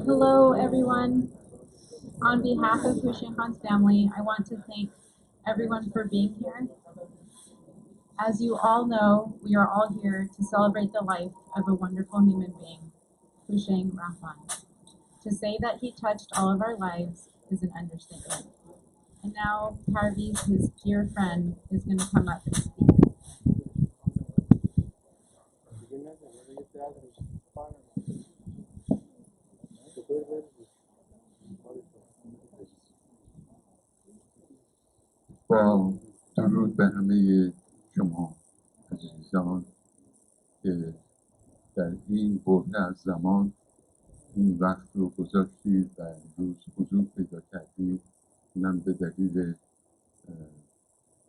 Hello, everyone. On behalf of Houshang Rahban's family, I want to thank everyone for being here. As you all know, we are all here to celebrate the life of a wonderful human being, Houshang Rahban. To say that he touched all of our lives is an understatement. And now, Parviz, his dear friend, is going to come up and speak. با درود به همه شما عزیزان که در این برهه از زمان این وقت رو گذاشتید و امروز حضور پیدا کردید، اونم به دلیل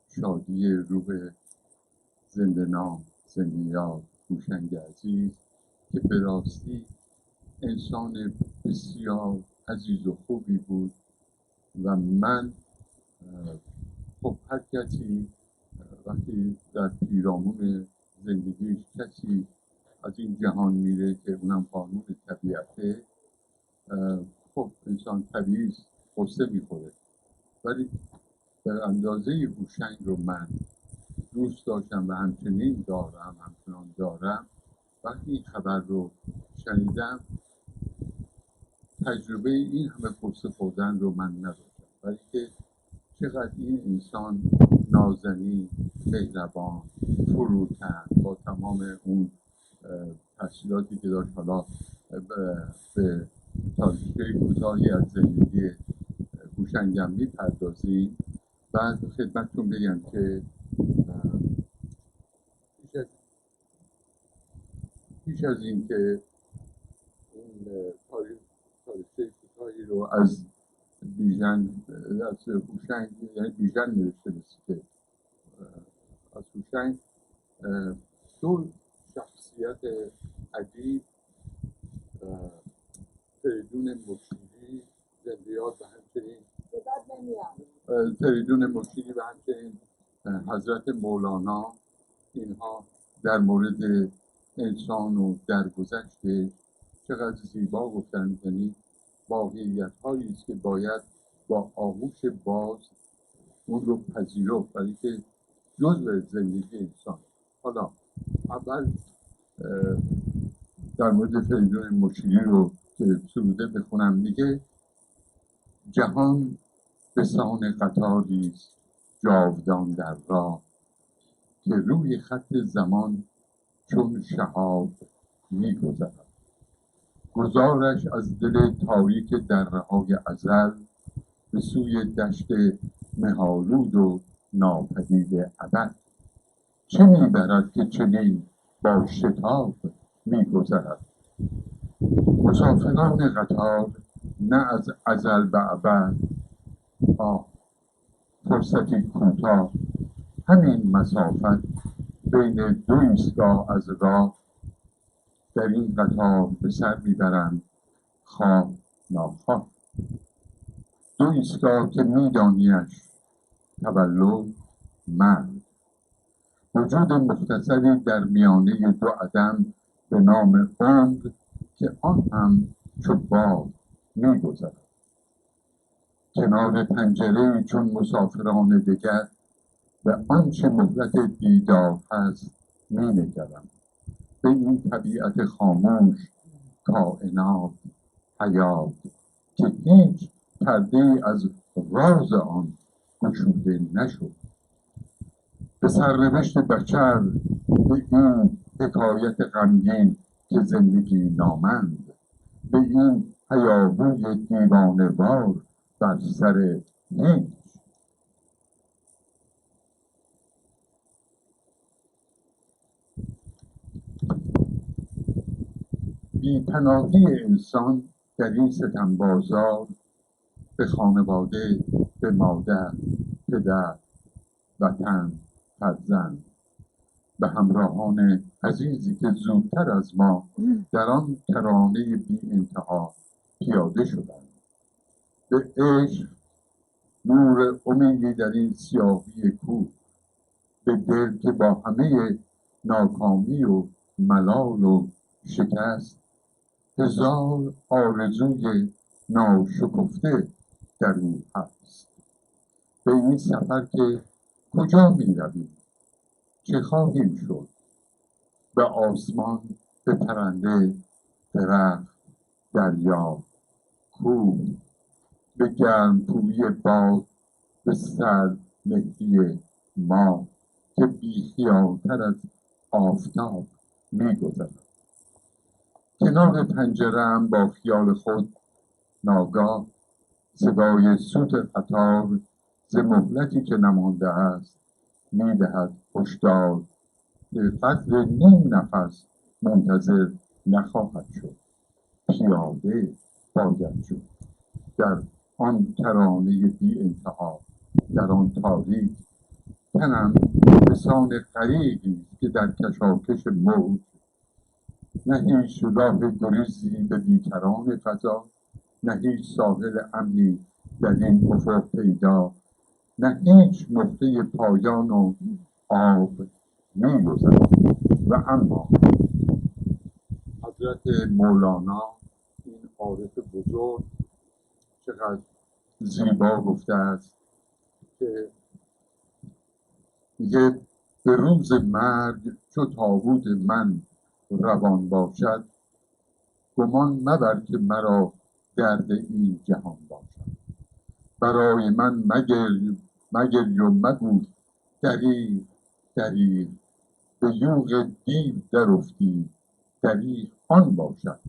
شادی روح زنده نام زنده یاد هوشنگ عزیز که به راستی انسان بسیار عزیز و خوبی بود و من خب هر کسی وقتی در پیرامون زندگیش کسی از این جهان میره که اونم قانون طبیعته، خب انسان طبیعی قصه میخوره، ولی به اندازه هوشنگ رو من دوست داشتم و همچنین همچنان دارم. وقتی این خبر رو شنیدم تجربه این همه قصه خوردن رو من نداشتم، ولی که چقدر این انسان نازنین، مهربان، فروتن با تمام اون تحصیلاتی که داشت. حالا به تاریخچه کوتاهی از زندگی هوشنگم میپردازیم. بعد خدمتتون بگم که پیش از این که این تاریخچه کوتاهی رو از بیژن از هوشنگ، یعنی بیژن نوشته مثل که از هوشنگ دو شخصیت عجیب، فریدون مشیری زنده یاد و همچنین فریدون مشیری و همچنین حضرت مولانا، اینها در مورد انسان و درگذشته چقدر زیبا گفتن. یعنی واقعیت هایی است که باید با آغوش باز اون رو پذیرفت، ولی که جزء زندگی انسان. حالا اول در مورد فریدون مشیری رو که سروده بخونم. میگه جهان به سان قطاری است جاودان در راه، که روی خط زمان چون شهاب میگذرد. گذارش از دل تاریک دره‌های ازل به سوی دشت مه‌آلود و ناپدید ابد. چه میبرد که چنین با شتاب میگذرد؟ مسافران قطار نه از ازل به ابد، فرصتی کوتاه همین مسافت بین دو ایستگاه از راه، در این قطار به سر میبرند خواه ناخواه. دو ایستگاه که میدانیش تولد مرد، وجود مختصری در میانه دو عدم به نام عمر، که آن هم چو باد میگذرد. کنار پنجره چون مسافران دگر، به آنچه مهلت دیدار هست مینگرم. به این طبیعت خاموش کائنات حیات، که هیچ پرده از راز آن گشوده نشد. به سرنوشت بشر به این حکایت غمگین که زندگی نامند، به این هیاهوی دیوانه‌وار بر سر هیچ. بی‌پناهی انسان در این ستم بازار، به خانواده، به مادر، پدر، وطن، فرزند، به همراهان عزیزی که زودتر از ما در آن کرانه بی انتها پیاده شدند. به عشق نور امیدی در این سیاهی کوه، به دل که با همه ناکامی و ملال و شکست هزار آرزوی ناشکفته در او هست. به این سفر که کجا می رویم؟ چه خواهیم شد؟ به آسمان، به پرنده، درخت، دریا، کوه، به گرمپویی باد، به سرد مهدی ماه که بیخیالتر از آفتاب می گذرد. کنار پنجره‌ام با خیال خود ناگاه صدای سوت قطار ز مهلتی که نمانده است می دهد هشدار که قدر نیم نفس منتظر نخواهد شد. پیاده باید شد در آن کرانه بی انتها، در آن تاریک. تنم بسان غریقی که در کشاکش موج، نه هیچ راه گریزی به بیکران فضا، نه هیچ ساحل امنی در این افق پیدا، نه هیچ نقطه پایان و آب می‌گذرد. و اما حضرت مولانا، این عارف بزرگ، چقدر زیبا گفته است که میگه به روز مرگ چو تابوت من روان باشد، گمان مبر که مرا درد این جهان باشد. برای من مگری و مگو دریغ دریغ، به یوغ دیو در افتی دریغ آن باشد.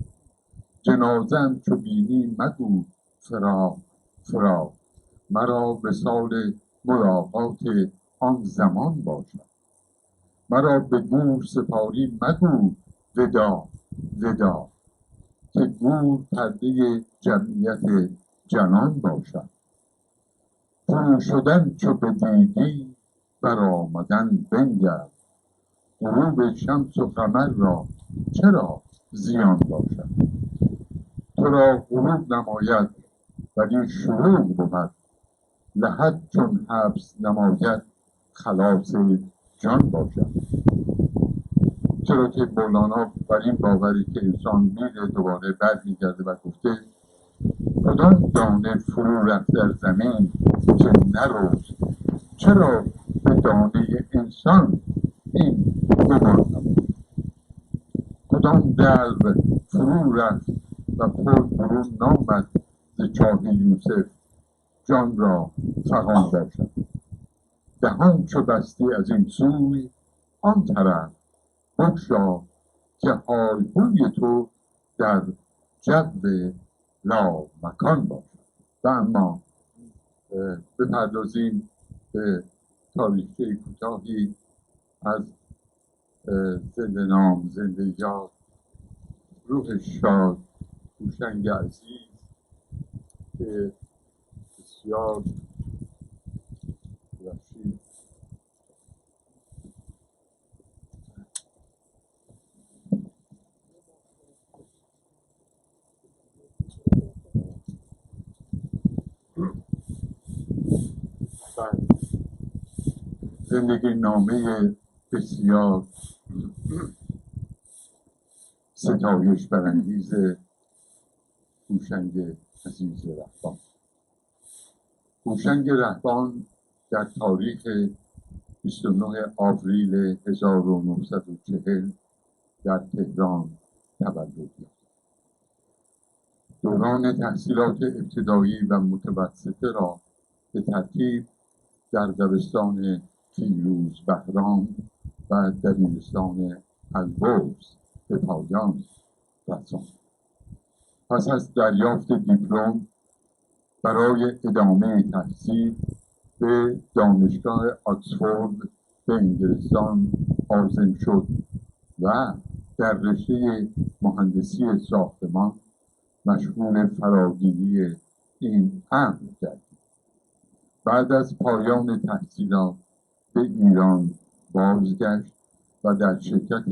جنازه‌ام چو بینی مگو فراق فراق، مرا وصال ملاقات آن زمان باشد. مرا به گور سپاری مگو وداع وداع، که گور پرده جمعیت جنان باشد. فرو شدن چو بدیدی برآمدن بنگر، غروب شمس و قمر را چرا زیان باشد. تو را غروب نماید ولی شروق بود، لحد چون حبس نماید خلاص جان باشد. چرا که مولانا بر این باوری که انسان میره دوباره برمیگرده و گفته کدام دانه فرو رفت در زمین که نرفت، چرا به دانه انسان این گمان نمود. کدام دلو فرو رفت و پر برون نامد ز چاه یوسف، جان را فغان باشد. دهان چو بستی از این سوی آن طرف، بگشا که حال هوی تو در جو لامکان باشد. و اما بپردازیم به تاریخچه کوتاهی از زنده نام زنده یاد روح شاد هوشنگ عزیز که بسیار وحشی زندگی نامه بسیار ستایش برانگیز هوشنگ عزیز رهبان. هوشنگ رهبان در تاریخ 29 آوریل 1940 در تهران تولد یافت. دوران تحصیلات ابتدایی و متوسطه را به ترتیب در دبستان فیروز بهرام و دبیرستان البرز به پایان رساند. پس از دریافت دیپلم برای ادامه تحصیل به دانشگاه آکسفورد به انگلستان عازم شد و در رشته مهندسی ساختمان مشغول فراگیری این امر گردید. بعد از پایان تحصیلات به ایران بازگشت و در شرکت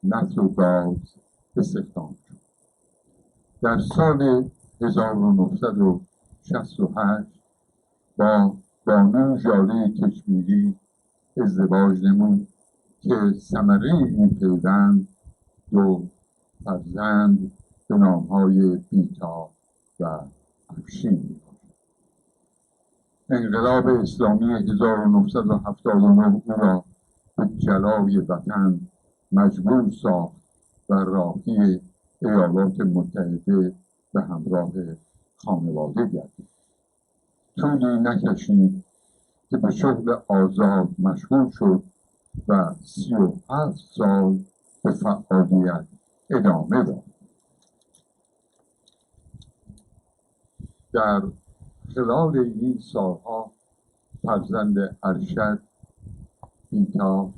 نفت و گاز استخدام شد. در سال 1968 با بانو ژاله کشمیری ازدواج نمود که ثمره این پیوند دو فرزند به نامهای بیتا و افشین میباشد. انقلاب اسلامی 1979 او را به جلای وطن مجبور ساخت و راهی ایالات متحده به همراه خانواده گردید. طولی نکشید که به شغل آزاد مشغول شد و 37 سال به فعالیت ادامه داد. در خلال این سالها فرزند ارشد بیتا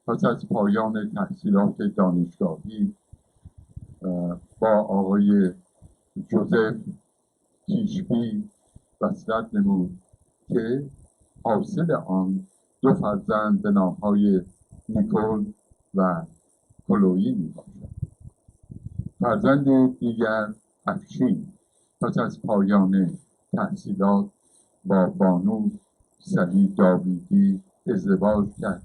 پس از پایان تحصیلات دانشگاهی با آقای جوزف تیشبی وصلت نمود که حاصل آن دو فرزند به نامهای نیکول و کلویی می باشد. فرزند دیگر افشین پس از پایان تحصیلات با بانو سلی داویدی ازدواج کرد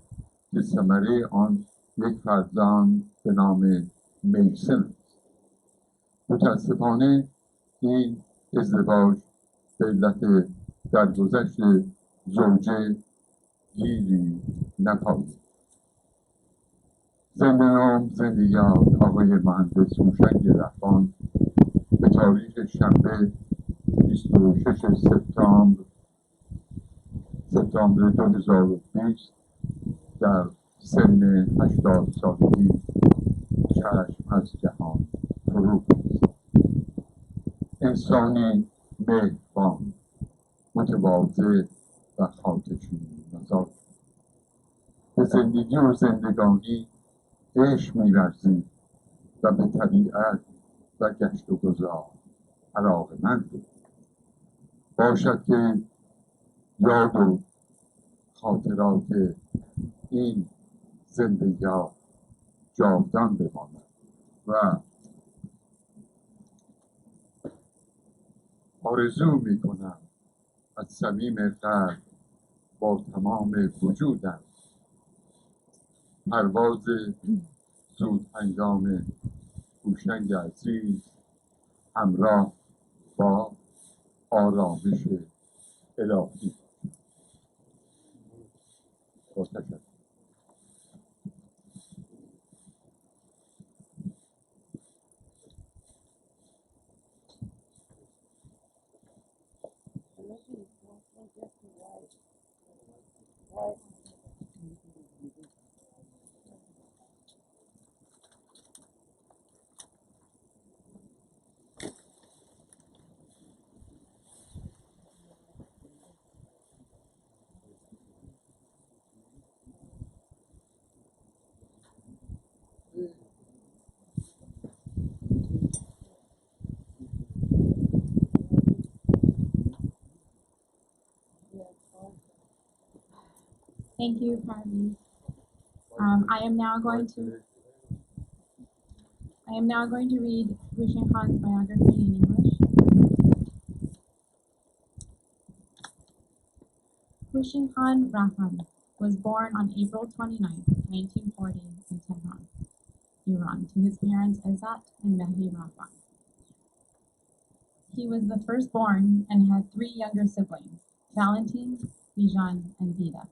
که ثمره آن یک فرزند به نام میسن است. متاسفانه این ازدواج به علت درگذشت زوجه گیری نپایید. زنده نام زنده یاد آقای مهندس هوشنگ رحبان به تاریخ شنبه 26 سپتامبر 2020 در سن 80 سالگی چشم از جهان فرو گذاشت. انسانی مهربان، متواضع و خاکشیر مزاج، به زندگی و زندگانی عشق می‌ورزید و به طبیعت و گشت و گذار علاقه‌مند بود. باشد که یاد و خاطرات این زنده یاد جاودان بماند و آرزو میکنم از صمیم قلب با تمام وجودم پرواز زود هنگام هوشنگ عزیز همراه با آرامش الهی. با تشکر. Thank you, Parvi. I am now going to read Houshang Khan's biography in English. Houshang Rahban was born on April 29, 1940 in Tehran, Iran, to his parents Izzat and Mehdi Rahban. He was the firstborn and had three younger siblings, Valentine, Bijan, and Vida.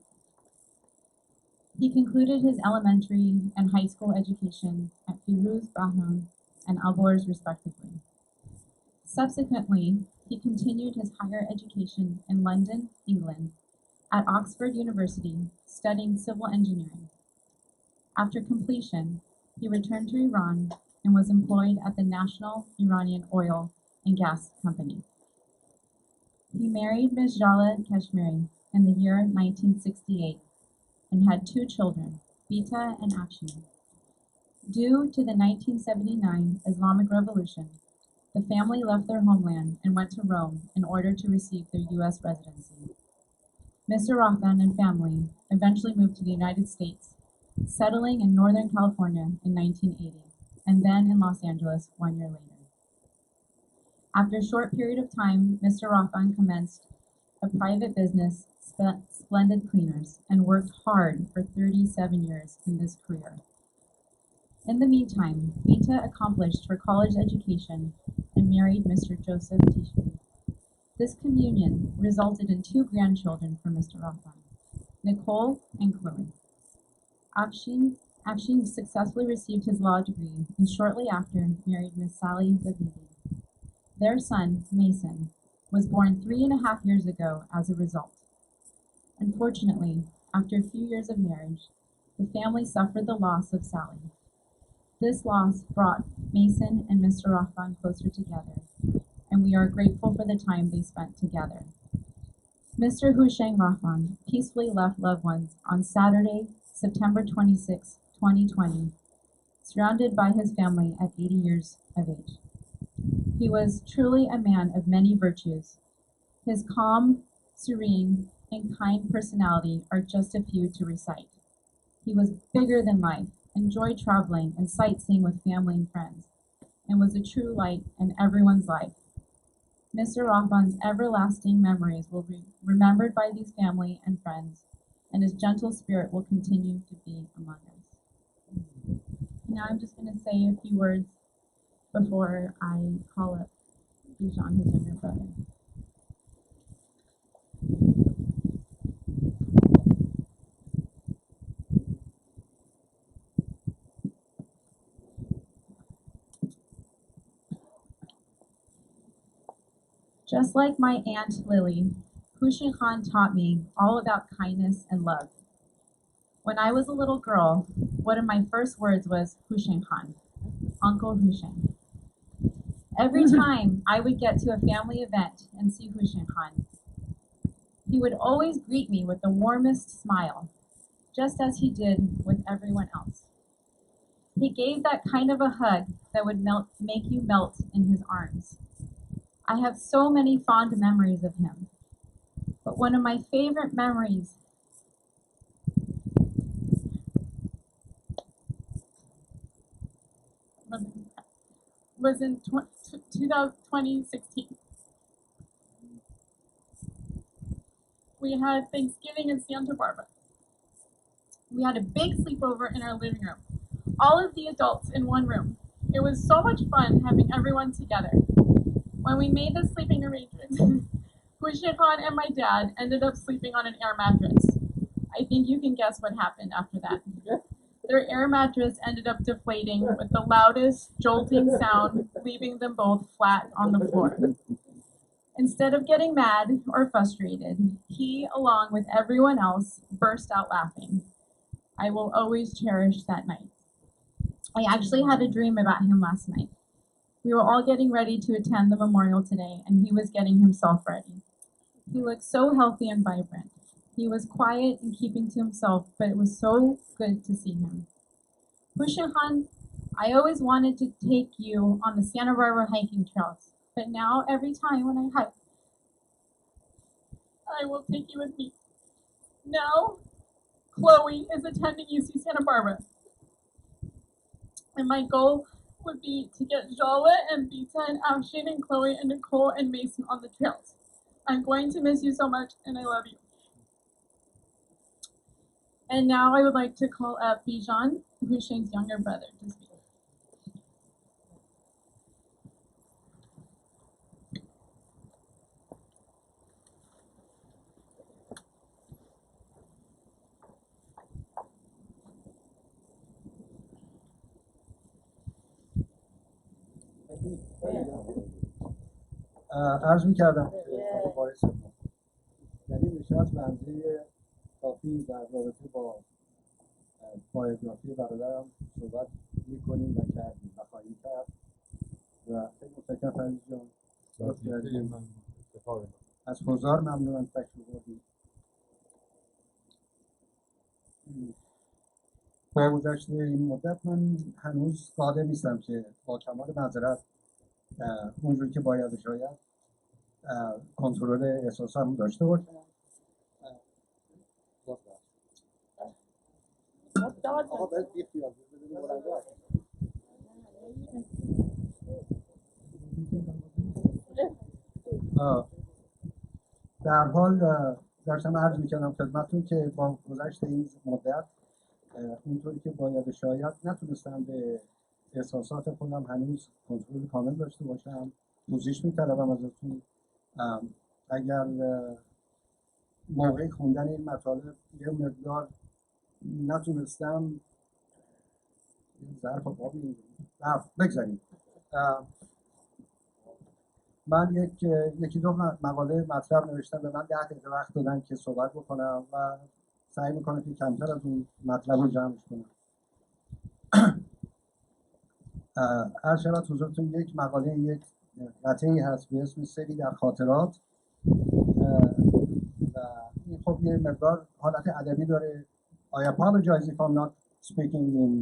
He concluded his elementary and high school education at Firuz Bahram and Alborz respectively. Subsequently, he continued his higher education in London, England, at Oxford University, studying civil engineering. After completion, he returned to Iran and was employed at the National Iranian Oil and Gas Company. He married Ms. Jala Kashmiri in the year 1968 and had two children, Bita and Afshin. Due to the 1979 Islamic Revolution, the family left their homeland and went to Rome in order to receive their U.S. residency. Mr. Rahban and family eventually moved to the United States, settling in Northern California in 1980, and then in Los Angeles 1 year later. After a short period of time, Mr. Rahban commenced a private business, Splendid Cleaners, and worked hard for 37 years in this career. In the meantime, Beta accomplished her college education and married Mr. Joseph Tishby. This communion resulted in 2 grandchildren for Mr. Rahban, Nicole and Chloe. Afshin successfully received his law degree and shortly after married Miss Sally Zabibi. Their son, Mason, was born 3.5 years ago as a result. Unfortunately, after a few years of marriage, the family suffered the loss of Sally. This loss brought Mason and Mr. Rahban closer together, and we are grateful for the time they spent together. Mr. Houshang Rahban peacefully left loved ones on Saturday, September 26, 2020, surrounded by his family at 80 years of age. He was truly a man of many virtues. His calm, serene, and kind personality are just a few to recite. He was bigger than life, enjoyed traveling and sightseeing with family and friends, and was a true light in everyone's life. Mr. Rahban's everlasting memories will be remembered by these family and friends, and his gentle spirit will continue to be among us. Now I'm just going to say a few words before I call up Bijan, his younger brother. Just like my Aunt Lily, Houshang Khan taught me all about kindness and love. When I was a little girl, one of my first words was Houshang Khan, Uncle Houshang. Every time I would get to a family event and see Houshang Khan, he would always greet me with the warmest smile, just as he did with everyone else. He gave that kind of a hug that would make you melt in his arms. I have so many fond memories of him, but one of my favorite memories was in 2016. We had Thanksgiving in Santa Barbara. We had a big sleepover in our living room, all of the adults in one room. It was so much fun having everyone together. When we made the sleeping arrangements, Houshang Khan and my dad ended up sleeping on an air mattress. I think you can guess what happened after that. Their air mattress ended up deflating with the loudest jolting sound, leaving them both flat on the floor. Instead of getting mad or frustrated, he, along with everyone else, burst out laughing. I will always cherish that night. I actually had a dream about him last night. We were all getting ready to attend the memorial today, and he was getting himself ready. He looked so healthy and vibrant. He was quiet and keeping to himself, but it was so good to see him. Houshang Khan, I always wanted to take you on the Santa Barbara hiking trails, but now every time when I hike, I will take you with me. Now, Chloe is attending UC Santa Barbara, and my goal would be to get Jala and Beta and Afshin and Chloe and Nicole and Mason on the trails. I'm going to miss you so much, and I love you. And now I would like to call up Bijan, Houshang's younger brother, to speak. عرض می‌کردم باعث یعنی نشاط به اندازه کافی در رابطه با بایوگرافی برادرم صحبت می‌کنیم و کردیم و خواهیم کرد و خیلی متشکرم فرید جان از حضار ممنونم تشریف بردید. با گذشته این مدت من هنوز قادر نیستم که با کمال معذرت اونجوری که باید شاید کنترل احساسم داشته باشم. در حال داشتم عرض می‌کردم خدمتتون که با گذشت این مدت اونطوری که باید و شاید نتونستم به احساسات خودم هنوز کنترل کامل داشته باشم. پوزش می‌طلبم ازتون. اگر موقع خوندن این مطالب یه مقدار نتونستم ظرف آبی بگذاریم. من یکی دو مقاله مطلب نوشتم، به من 10 دقیقه وقت دادن که صحبت بکنم و سعی میکنم که کمتر از اون مطلب رو جمعش کنم. عرض شود حضورتون یک مقاله، یک قطعه‌ای هست به اسم سری در خاطرات و این خب یه مقدار حالت ادبی داره. I apologize if I'm not speaking in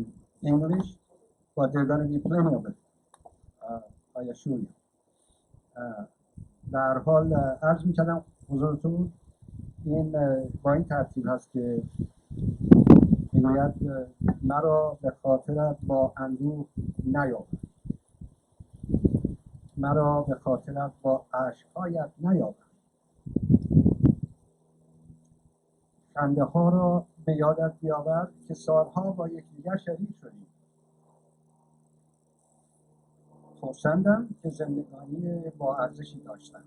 English, but there are going to be plenty of it. I assure you. در حال عرض می‌کردم حضورتون این با این ترتیب هست که میگوید مرا به خاطرت با اندوه نیاور، مرا به خاطرت با اشک‌هایت نیاور، خنده ها را به یادت بیاور که سالها با یکدیگر شریک شدیم. خرسندم که زندگانی با ارزشی داشتم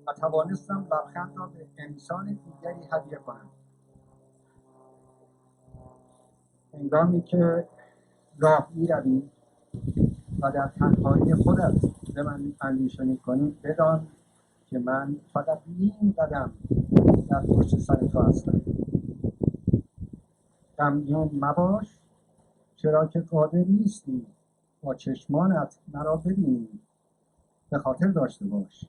و توانستم لبخند را به انسان دیگری هدیه کنم. هنگامی که راه می‌روی و در تنهایی خودت به من اندیشه می‌کنی، بدان که من فقط نیم قدم در پشت سر تو هستم. غمگین مباش، چرا که قادر نیستی با چشمانت مرا ببینی. به خاطر داشته باش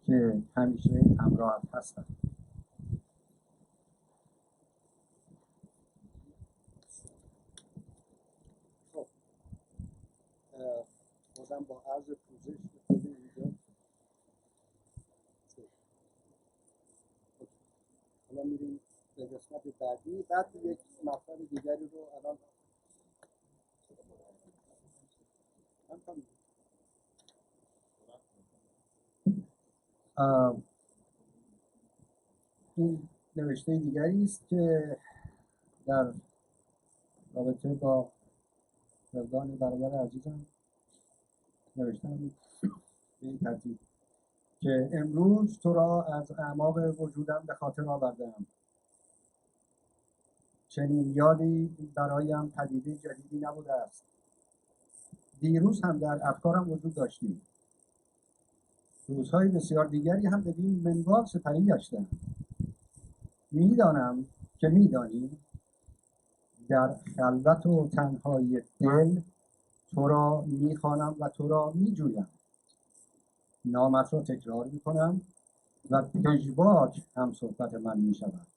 که همیشه همراهت هستم. خب بازم با عرض پوزش به خود اینجا حالا میریم به قسمت بعدی. بعد یک مطلب دیگری رو الان این نوشته دیگری است که در رابطه با فردان برادر عزیزم نوشتم به این ترتیب که امروز تو را از اعماق وجودم به خاطر آوردم. چنین یادی برایم پدیده جدیدی نبوده است. دیروز هم در افکارم وجود داشتی. روزهای بسیار دیگری هم بدین منوال سپری گشتم. میدانم که میدانی در خلوت و تنهایی دل تو را میخوانم و تو را میجویم. نامت را تکرار میکنم و پژواک هم صحبت من میشود.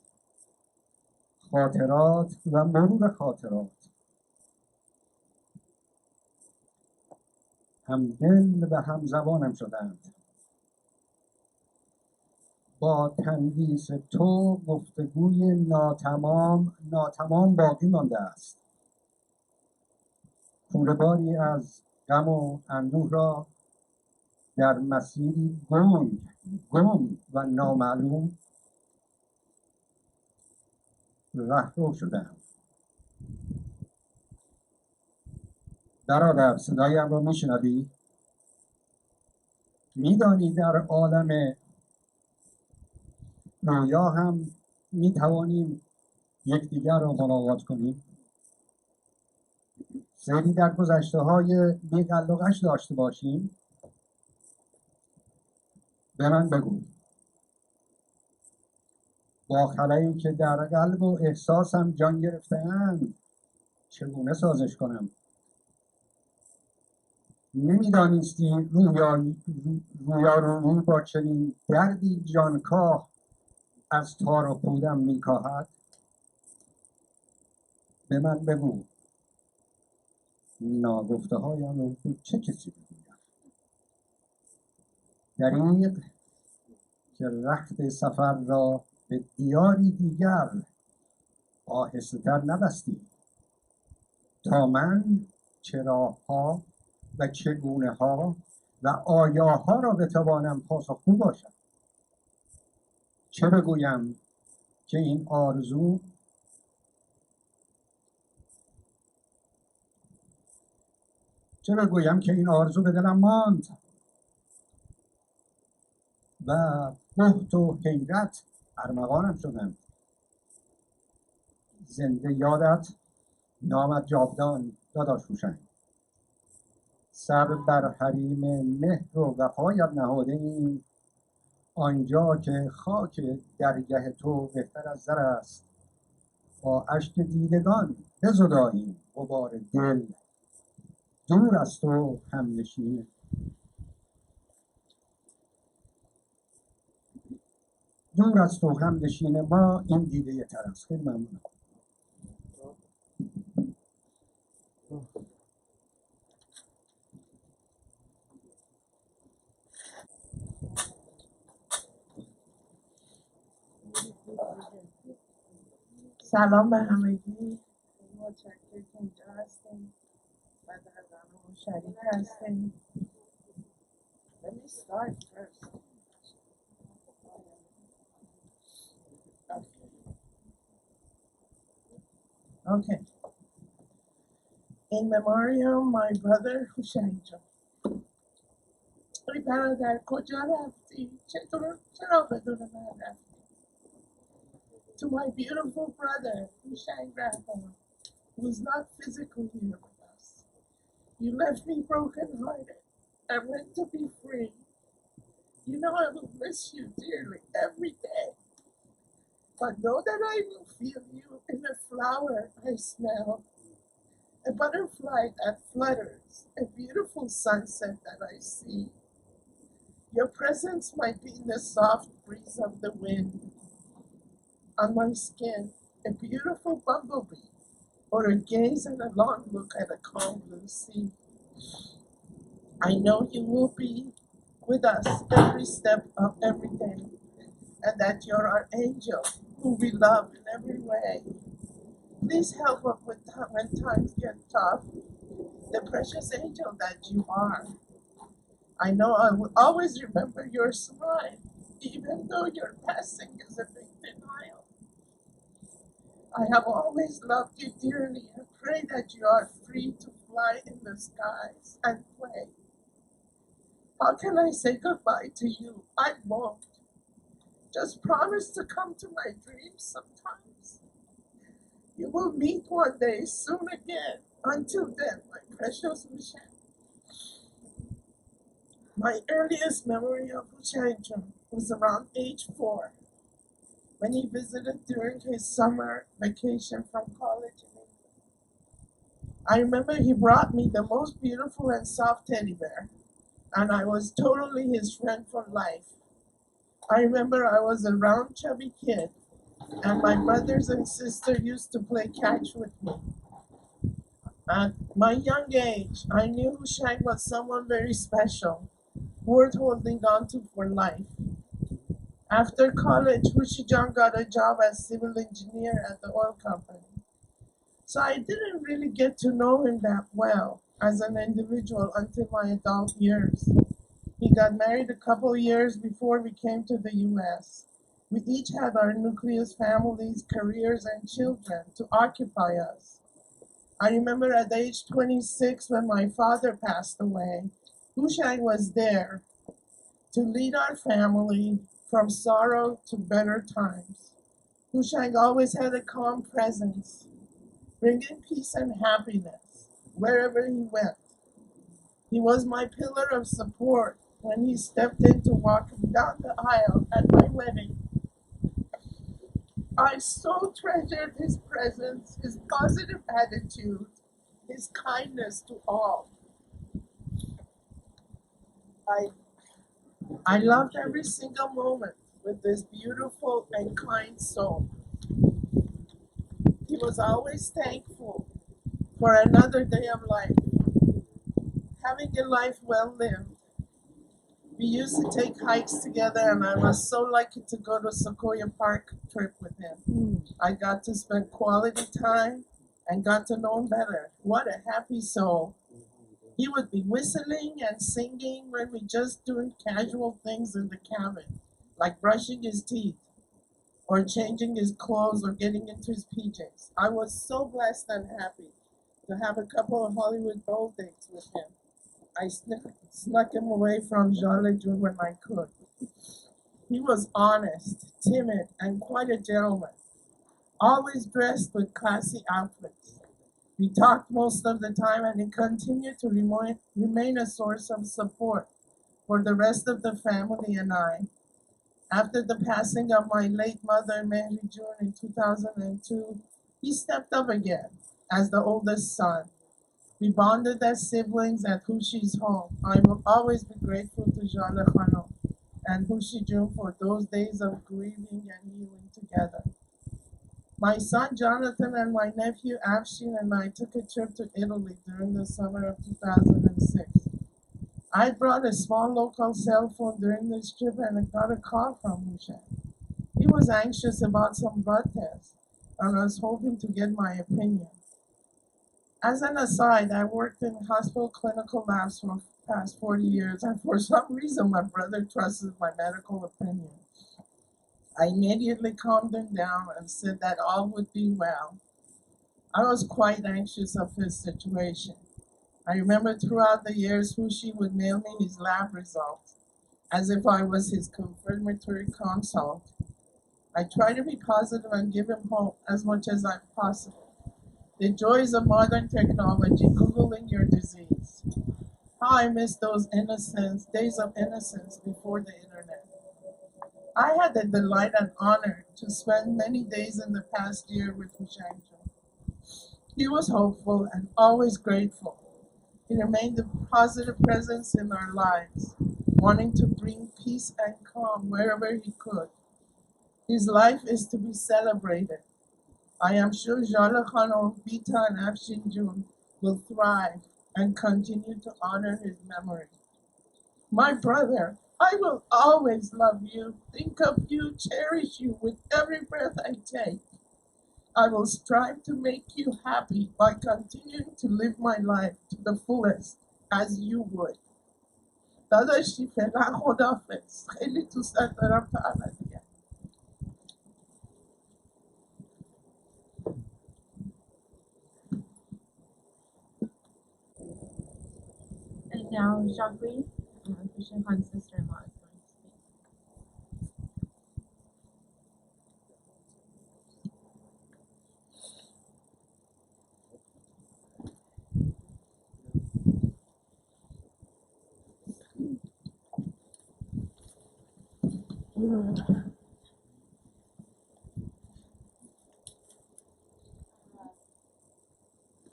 خاطرات و مرور خاطرات هم دل و هم زبانم شدند. با تندیس تو گفتگوی ناتمام باقی مانده است. کوله‌باری از غم و اندوه را در مسیری گم و نامعلوم رهرو شدم. برادر، صدایم را میشنوی؟ میدانی در عالم رویا هم میتوانیم یکدیگر را ملاقات کنیم. سری در گذشته های بی‌تعلقش داشته باشیم. به من بگو با خلایی که در قلب و احساسم جان گرفته‌اند چگونه سازش کنم؟ نمیدانستی رویارویی با چنین دردی جانکاه از تار و پودم میکاهد؟ به من بگو ناگفته هایم رو به چه کسی بگویم؟ دریغ که رخت سفر را به دیاری دیگر آهسته تر نبستی تا من چراها و چگونه ها و آیاها را بتوانم پاسخگو باشم. چه بگویم که این آرزو چرا گویم که این آرزو به دلم ماند و بهت و حیرت ارمغانم شدند. زنده یادت نامد جاودان داداش هوشنگ. سر بر حریم مهر و وفایت نهاده ایم، آنجا که خاک درگه تو بهتر از زر است. با اشک دیدگان بزداییم غبار دل، دور از تو همنشین دور از تو همنشین ما این دیده تر است. خیلی ممنونم. سلام به همگی. متشکرم که اینجا هستیم و در برنامه شریک هستیم. Let me start first. Okay. In memoriam, my brother Houshang. ای برادر کجا رفتی؟ چرا بدون من رفتی؟ To my beautiful brother Houshang Rahban, who is not physically here with us. You left me broken-hearted. I went to be free. You know I will miss you dearly every day. But know that I will feel you in a flower I smell, a butterfly that flutters, a beautiful sunset that I see. Your presence might be in the soft breeze of the wind, on my skin, a beautiful bumblebee, or a gaze and a long look at a calm blue sea. I know you will be with us every step of every day, and that you're our angel who we love in every way. Please help us when times get tough, the precious angel that you are. I know I will always remember your smile, even though your passing is a big denial. I have always loved you dearly and pray that you are free to fly in the skies and play. How can I say goodbye to you? I won't. Just promise to come to my dreams sometimes. You will meet one day soon again. Until then, my precious Houshang. My earliest memory of Houshang was around age 4, when he visited during his summer vacation from college in England. I remember he brought me the most beautiful and soft teddy bear, and I was totally his friend for life. I remember I was a round, chubby kid, and my brothers and sister used to play catch with me. At my young age, I knew Houshang was someone very special, worth holding on to for life. After college, Houshang got a job as civil engineer at the oil company. So I didn't really get to know him that well as an individual until my adult years. He got married a couple years before we came to the US. We each had our nucleus families, careers, and children to occupy us. I remember at age 26, when my father passed away, Houshang was there to lead our family from sorrow to better times. Houshang always had a calm presence, bringing peace and happiness wherever he went. He was my pillar of support when he stepped in to walk me down the aisle at my wedding. I so treasured his presence, his positive attitude, his kindness to all. I loved every single moment with this beautiful and kind soul. He was always thankful for another day of life, having a life well lived. We used to take hikes together, and I was so lucky to go to Sequoia Park trip with him. I got to spend quality time and got to know him better. What a happy soul. He would be whistling and singing when we just doing casual things in the cabin, like brushing his teeth or changing his clothes or getting into his PJs. I was so blessed and happy to have a couple of Hollywood Bowl dates with him. I snuck him away from Jean Lejeune when I could. He was honest, timid, and quite a gentleman, always dressed with classy outfits. We talked most of the time, and he continued to remain a source of support for the rest of the family and I. After the passing of my late mother, Mary June, in 2002, he stepped up again as the oldest son. We bonded as siblings at Hushi's home. I will always be grateful to Jale Khanum and Hushi June for those days of grieving and healing together. My son Jonathan and my nephew Afshin and I took a trip to Italy during the summer of 2006. I brought a small local cell phone during this trip and I got a call from Houshang. He was anxious about some blood tests and was hoping to get my opinion. As an aside, I worked in hospital clinical labs for the past 40 years, and for some reason my brother trusted my medical opinion. I immediately calmed him down and said that all would be well. I was quite anxious of his situation. I remember throughout the years Hushi would mail me his lab results, as if I was his confirmatory consult. I try to be positive and give him hope as much as I'm possible. The joys of modern technology, Googling your disease. How I miss those days of innocence before the internet. I had the delight and honor to spend many days in the past year with Houshang. He was hopeful and always grateful. He remained a positive presence in our lives, wanting to bring peace and calm wherever he could. His life is to be celebrated. I am sure Jale Khanum, Bita, and Afshin June will thrive and continue to honor his memory. My brother, I will always love you, think of you, cherish you with every breath I take. I will strive to make you happy by continuing to live my life to the fullest as you would. داداشی فعلا خدافظ خیلی دوست دارم تا ابدیت. And now Jacqueline, Houshang Khan's sister-in-law, is going to speak.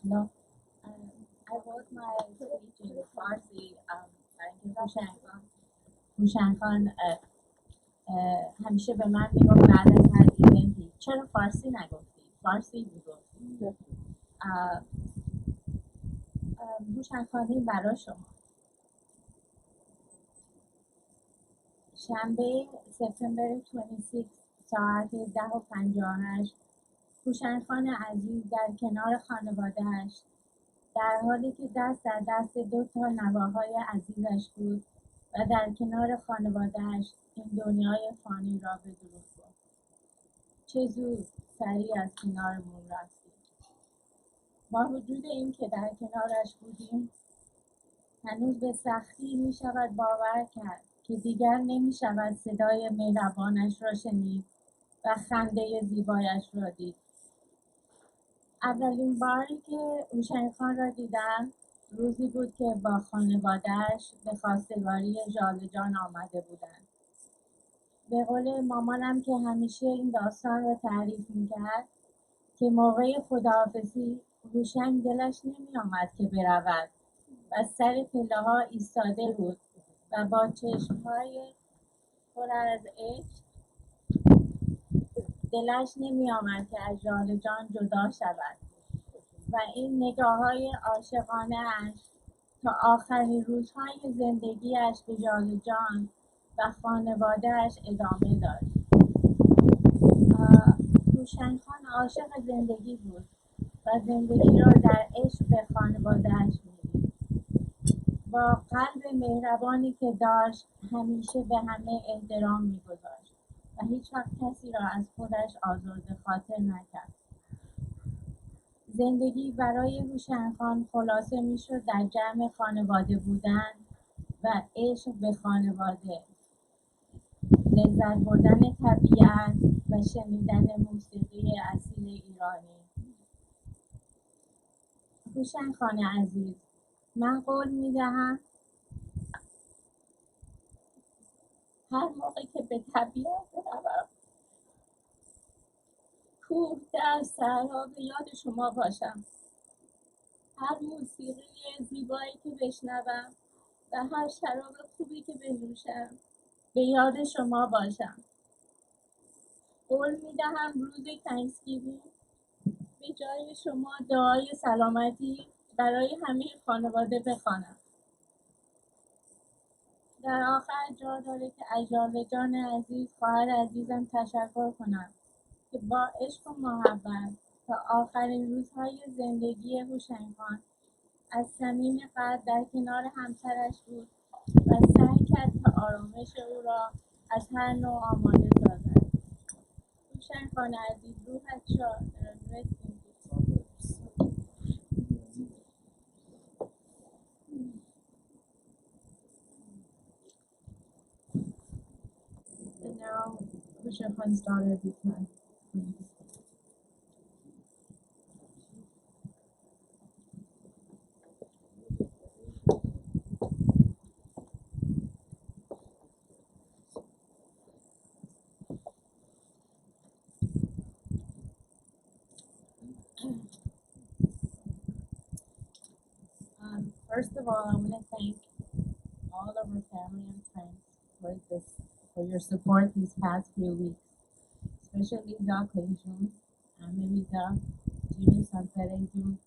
No, I wrote my speech in Farsi. Thank you, Houshang Khan همیشه به من میگفت بعد از هر ایونتی چرا فارسی نگفتی؟ فارسی میگفتی. هوشنگ خان این برای شما. شنبه سپتامبر 26 ساعت 10:58 هوشنگ خان عزیز در کنار خانواده‌اش در حالی که دست در دست 2 نواهای عزیزش بود و در کنار خانواده‌اش این دنیای فانی را به درود برد. چه زود سریع از کنارمون رفتیم. با وجود این که در کنارش بودیم هنوز به سختی می شود باور کرد که دیگر نمی شود صدای مهربانش را شنید و خنده زیبایش را دید. اولین باری که هوشنگ خان را دیدم روزی بود که با خانواده‌اش به خواستگاری ژاله جان آمده بودند. به قول مامانم که همیشه این داستان را تعریف می‌کرد که موقع خداحافظی هوشنگ دلش نمی‌آمد که برود و سر پله‌ها ایستاده بود و با چشم‌های پر از عشق دلش نمی‌آمد که از ژاله جان جدا شود و این نگاه‌های عاشقانه‌اش تا آخرین روزهای زندگی‌اش به ژاله جان و خانواده‌اش ادامه داشت. هوشنگ خان عاشق زندگی بود و زندگی را در عشق به خانواده‌اش می‌دید. با قلب مهربانی که داشت همیشه به همه احترام می‌گذاشت و هیچ وقت کسی را از خودش آزرده خاطر نکرد. زندگی برای هوشنگ خان خلاصه میشد در جمع خانواده بودن و عشق به خانواده، لذت بردن طبیعت و شنیدن موسیقی اصیل ایرانی. هوشنگ خان عزیز، من قول میدهم هر موقع که به طبیعت بروم، کوه، در، صحرا، به یاد شما باشم. هر موسیقی زیبایی که بشنوم و هر شراب خوبی که بنوشم، به یاد شما باشم. قول میدهم روز تhanksgiving به جای شما دعای سلامتی برای همه خانواده بخوانم. در آخر جا داره که از ژاله جان عزیز، خواهر عزیزم تشکر کنم که با عشق و محبت تا آخرین روزهای زندگی هوشنگ خان از صمیم قلب در کنار همسرش بود و سعی کرد تا آرامش او را از هر نوع آماده سازد. هوشنگ خان عزیز، روحت شاد. Rest in peace. And now, Houshang Khan's daughter, Bikram, please. First of all, I want to thank all of our family and friends for your support these past few weeks, especially Jacqueline June, America, Gino Santareju,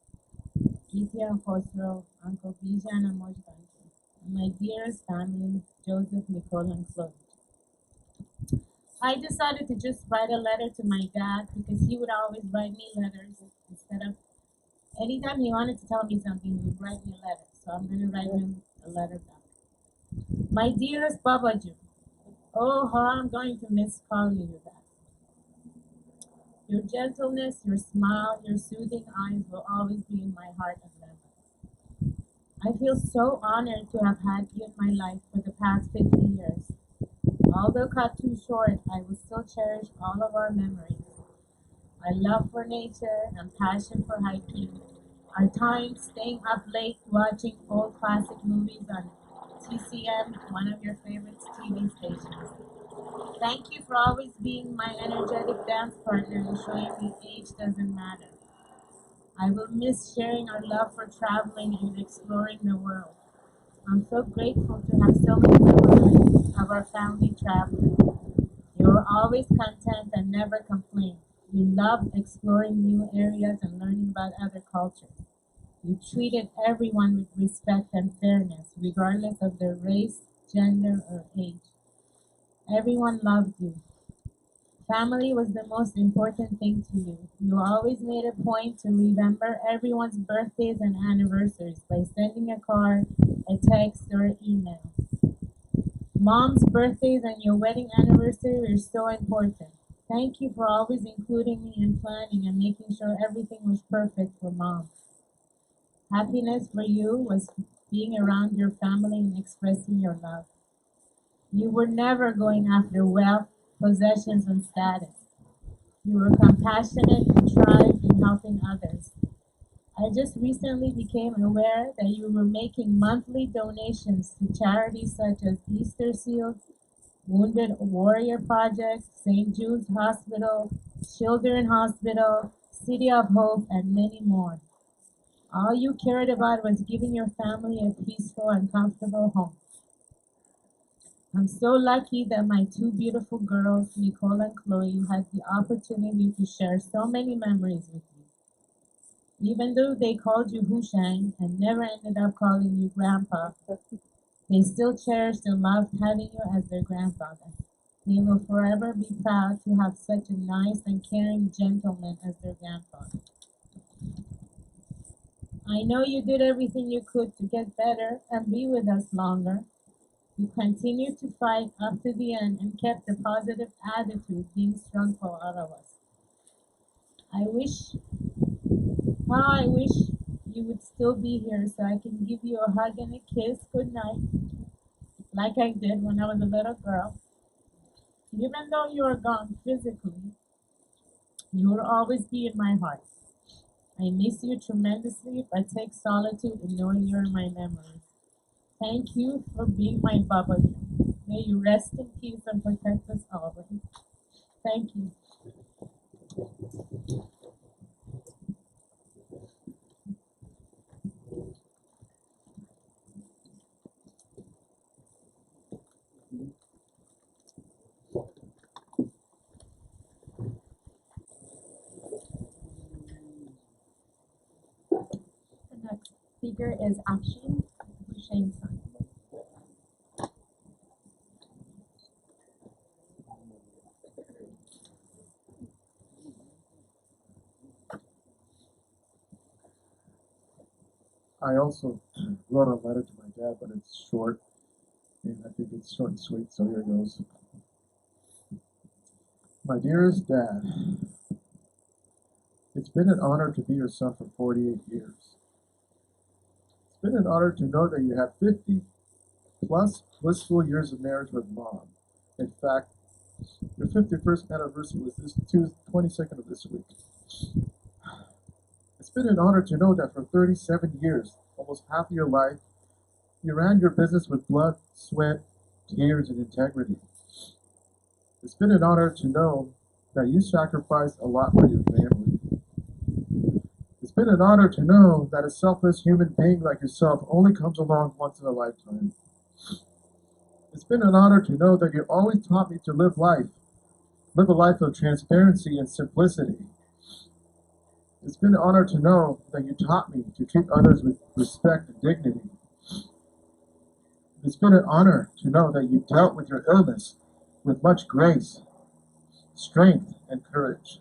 Giti and Khosrow, Uncle Bijan and Mojbanjo, and my dearest family, Joseph, Nicole, and Chloe. I decided to just write a letter to my dad because he would always write me letters instead of anytime he wanted to tell me something, he would write me a letter. So I'm going to write him a letter back. My dearest Babaju, oh, how I'm going to miss calling you that. Your gentleness, your smile, your soothing eyes will always be in my heart and memory. I feel so honored to have had you in my life for the past 50 years. Although cut too short, I will still cherish all of our memories. My love for nature and passion for hiking, our time staying up late watching old classic movies on TCM, one of your favorite TV stations. Thank you for always being my energetic dance partner and showing me age doesn't matter. I will miss sharing our love for traveling and exploring the world. I'm so grateful to have so many memories of our family traveling. You were always content and never complained. You loved exploring new areas and learning about other cultures. You treated everyone with respect and fairness, regardless of their race, gender, or age. Everyone loved you. Family was the most important thing to you. You always made a point to remember everyone's birthdays and anniversaries by sending a card, a text, or an email. Mom's birthdays and your wedding anniversary were so important. Thank you for always including me in planning and making sure everything was perfect for Mom. Happiness for you was being around your family and expressing your love. You were never going after wealth, possessions, and status. You were compassionate and thrived in helping others. I just recently became aware that you were making monthly donations to charities such as Easter Seals, Wounded Warrior Project, St. Jude's Hospital, Children Hospital, City of Hope, and many more. All you cared about was giving your family a peaceful and comfortable home. I'm so lucky that my two beautiful girls, Nicole and Chloe, had the opportunity to share so many memories with you. Even though they called you Houshang and never ended up calling you Grandpa, they still cherished and loved having you as their grandfather. They will forever be proud to have such a nice and caring gentleman as their grandfather. I know you did everything you could to get better and be with us longer. You continued to fight up to the end and kept a positive attitude being strong for all of us. I wish How I wish you would still be here so I can give you a hug and a kiss good night, like I did when I was a little girl. Even though you are gone physically, you will always be in my heart. I miss you tremendously, but take solitude in knowing you're in my memories. Thank you for being my bubble. May you rest in peace and protect us always. Thank you. The next speaker is Afshin Houshang. I also wrote a letter to my dad, but it's short, and I think it's short and sweet, so here goes. My dearest Dad, it's been an honor to be your son for 48 years. It's been an honor to know that you have 50 plus blissful years of marriage with Mom. In fact, your 51st anniversary was this 22nd of this week. It's been an honor to know that for 37 years, almost half of your life, you ran your business with blood, sweat, tears, and integrity. It's been an honor to know that you sacrificed a lot for your family. It's been an honor to know that a selfless human being like yourself only comes along once in a lifetime. It's been an honor to know that you always taught me to live a life of transparency and simplicity. It's been an honor to know that you taught me to treat others with respect and dignity. It's been an honor to know that you dealt with your illness with much grace, strength, and courage.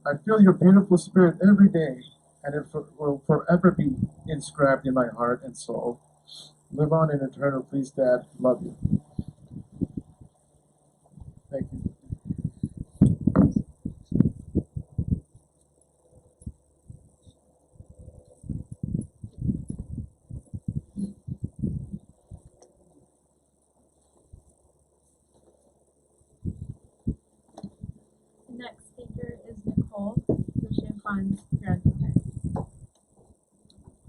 I feel your beautiful spirit every day, and it will forever be inscribed in my heart and soul. Live on in eternal peace, Dad. Love you. Thank you. The next speaker is Nicole, Houshang Khan's grandmother.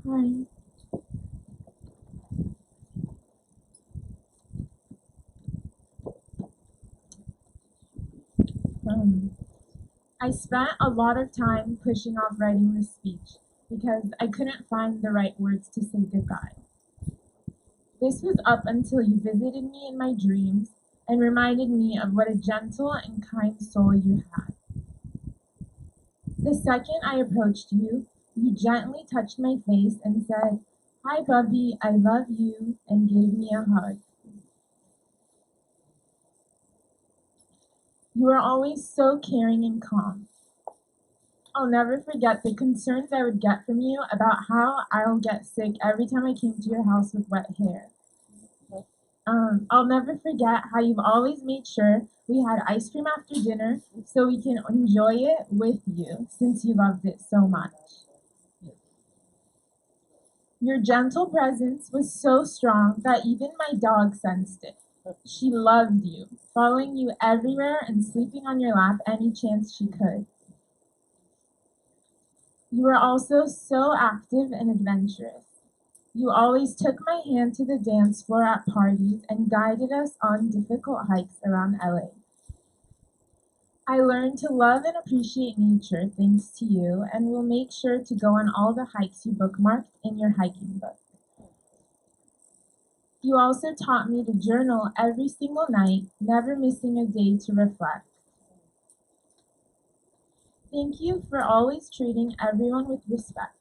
Hi. I spent a lot of time pushing off writing this speech because I couldn't find the right words to say goodbye. This was up until you visited me in my dreams and reminded me of what a gentle and kind soul you had. The second I approached you, you gently touched my face and said, "Hi, Bubby, I love you," and gave me a hug. You were always so caring and calm. I'll never forget the concerns I would get from you about how I'll get sick every time I came to your house with wet hair. I'll never forget how you've always made sure we had ice cream after dinner so we can enjoy it with you since you loved it so much. Your gentle presence was so strong that even my dog sensed it. She loved you, following you everywhere and sleeping on your lap any chance she could. You were also so active and adventurous. You always took my hand to the dance floor at parties and guided us on difficult hikes around LA. I learned to love and appreciate nature thanks to you and will make sure to go on all the hikes you bookmarked in your hiking book. You also taught me to journal every single night, never missing a day to reflect. Thank you for always treating everyone with respect.